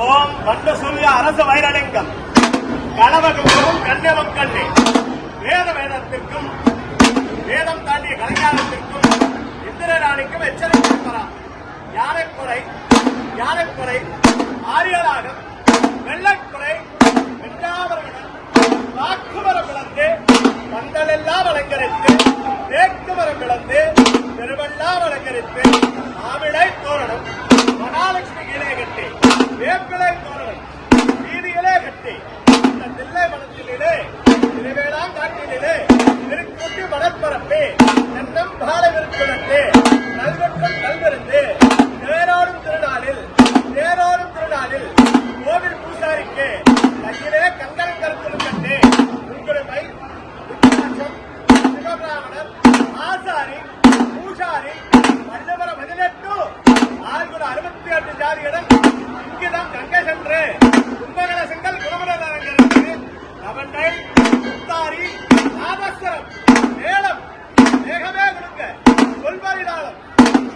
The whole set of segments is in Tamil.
ஓம் வந்த சூரிய அரச வைரலிங்கம் கணவகம் கண்ணவம் கண்ணே வேதத்திற்கும் வேதம் தாண்டிய கலைஞானத்திற்கும் இந்திரராணிக்கும் எச்சரித்திருக்கிறார். யானைக்குறை ஆரியராகம் வெள்ளக்குறை வெஞ்சாவரவிடம் வாக்குமரம் இழந்து பந்தலெல்லாம் அலங்கரித்து தேக்குமரம் இழந்து திருவெல்லாம் அலங்கரித்து மாவிளை தோரணம் மகாலட்சுமி கீழே கட்டி வேப்பிலை தோரணம் வீதியிலே கட்டி இந்த தில்லை மனத்திலே திருவேளாம் காட்டிலே திருக்கூட்டி மணற்பரப்பே தென்னம் பால விருப்பிடத்தே நல்வற்றம் கல்விருந்து தேரோடும் திருநாளில் கோவில் பூசாரிக்கு கையிலே கங்கரம் கருத்தும் கண்டு உங்களுமை சிவபிராமணர் ஆசாரி பூசாரி வல்லவர 18 668 ஜாதியுடன் இங்குதான் கங்கை சென்று கும்பகலசங்கள் குணமன அரங்கருக்கு நவண்டை முத்தாரி நாதஸ்வரம் மேளம் மேகமே கொடுக்க சொல்வரிடாலம்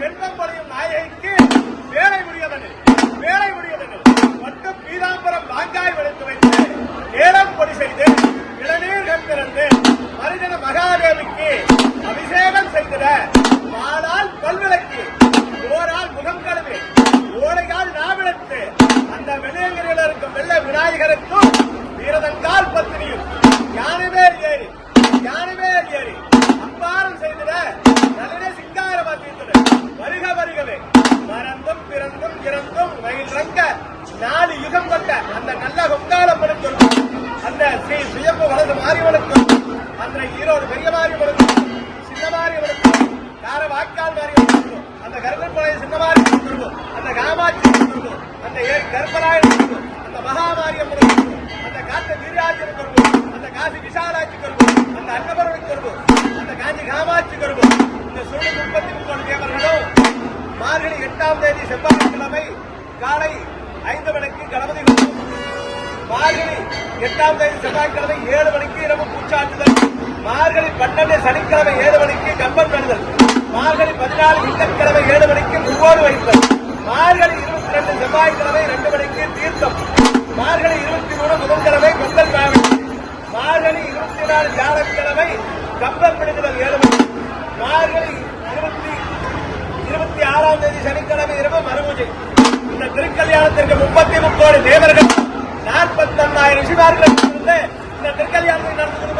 செல்வம் பொழியும் நாயகிக்கு வேலை முடியதனில் மட்டும் பீதாம்பரம் வாங்காய் வளைத்து வைத்து ஏலம் பொடி செய்து இளநீர்கள் திறந்து மனிதன மகாதேவிக்கு அபிஷேகம் செய்திட வாளால் பல்விளக்கு ஓரால் முகம் கழுவி ஓடையால் நாவிழத்து அந்த வெளியங்கரையில் இருக்கும் வெள்ள விநாயகருக்கும் வீரதங்கால் பத்தினியும் யானைமேல் ஏறி அப்பாரம் செய்திட நல்ல சிங்காரமா தீர்த்திட வருகவே மறந்தும் பிறந்தும் இறந்தும் மயில் ரங்க 4 யுகம் கொண்ட அந்த நல்ல கொங்காலம் படுத்தும் அந்த ஸ்ரீ சுயம்பு வலது மாரியவனுக்கும் அந்த ஈரோடு பெரிய மாரியவனுக்கும் சின்ன மாரியவனுக்கும் காரவாக்கால் மாரியவனுக்கும் அந்த கருங்கல்பாளைய சின்ன மாரியவனுக்கும் அந்த காமாட்சி அந்த கர்ப்பராயனுக்கும் அந்த மகாமாரியம்மனுக்கும் அந்த காட்டு வீராஜனுக்கும் அந்த காசி விசாலாட்சி அந்த அன்னபரனுக்கு அந்த காஞ்சி காமாட்சி கருவும் இந்த சுழி 33 தேவர்களும் மார்கழி 8ஆம் தேதி செவ்வாய்க்கிழமை காலை 5 மணிக்கு கணபதி மார்கழி 8ஆம் தேதி செவ்வாய்க்கிழமை 7 மணிக்கு இரவு பூச்சாட்டுதல் மார்கழி 12 சனிக்கிழமை 7 மணிக்கு கம்பன் பெறுதல் மார்கழி 14 திங்கட்கிழமை 7 மணிக்கு முகோடு வைத்தல் மார்கழி 22 செவ்வாய்க்கிழமை 2 மணிக்கு தீர்த்தம் மார்கழி 23 புதன்கிழமை பொங்கல் பாவனை மார்கழி 24 வியாழக்கிழமை கம்பம் பிடித்தல் 7 மணி மார்கழி 26ஆம் தேதி சனிக்கிழமை இரவு மறுபூஜை. இந்த திருக்கல்யாணத்திற்கு 33 தேவர்கள் 41,000 ரிஷிமார்கள் இந்த திருக்கல்யாணத்தை நடத்துவது